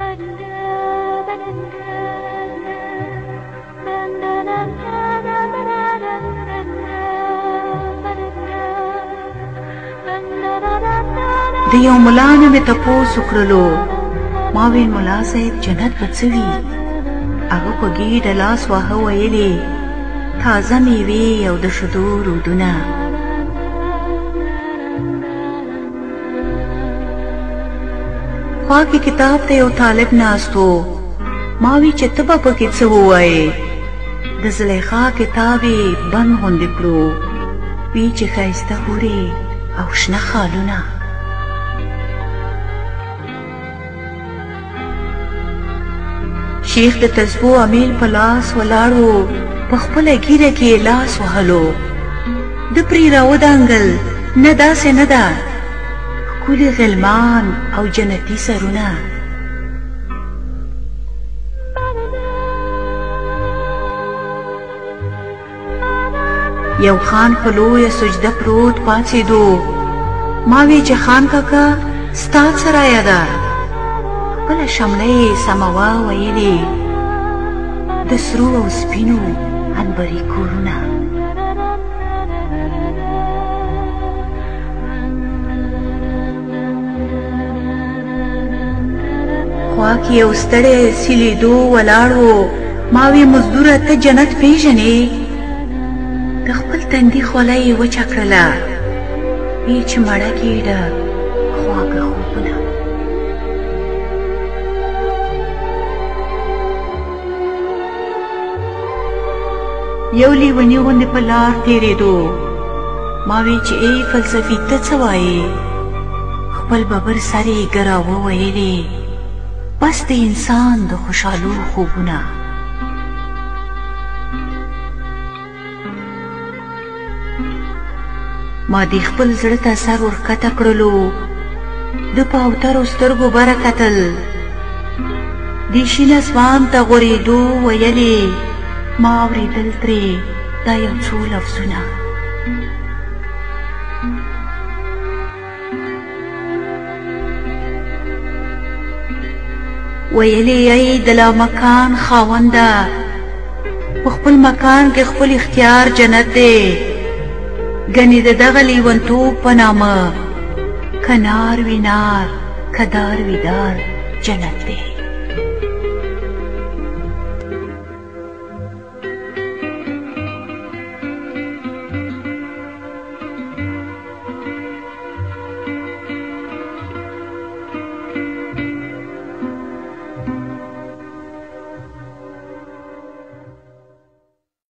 د یو ملا نه مې تپوس وکړلو، ما ویل ملا صاحب جنت به څه وي؟ هغه په ګېډه لاس واهه ویلې تازه میوې او د شیدو رودونه. خوا کې کتاب ته یو طالب ناست و، ما وی چې ته به پکې څه ووایې؟ د زلیخا کتاب یې بند غوندې کړو، وی چې ښایسته حورې او شنه خالونه. شیخ د تسبو امیل په لاس ولاړ و، په خپله ږیره کې یې لاس وهلو. ده پرې راودانګل، نه داسې نه ده، ښکلي غلمان او جنتي سرونه. یو خان په لویه سجده پروت پاڅېدو، ما وی چې خان کاکا ستا څه رایه ده؟ خپله شمله یې سموا ویلې د سرو او سپینو عنبري کورونه. خوا کې یو ستړی سیلیدو ولاړ و، ما وی مزدوره ته جنت پیژنې؟ د خپل تندي خوله یې وچه کړله، وی چې مړه ګېډه خواږه خوبونه. یو لیوني غوندې په لار تېرېدو، ما وی چې ای فلسفي ته څه وایې؟ خپل ببر سر یې ګراوه ویلې بس د انسان د خوشحالو خوبونه. ما دې خپل زړه ته سر ورښکته کړلو، د په اوترو سترګو بره کتل، دې شین اسمان ته غورېدو ویلې ما اورېدل ترې دا یو څو لفظونه. ویلې ای د لامکان خاونده، په خپل مکان کې خپل اختیار جنت دی، ګنې د دغه لیونتوب په نامه که نار وي نار که دار وي دار جنت دی.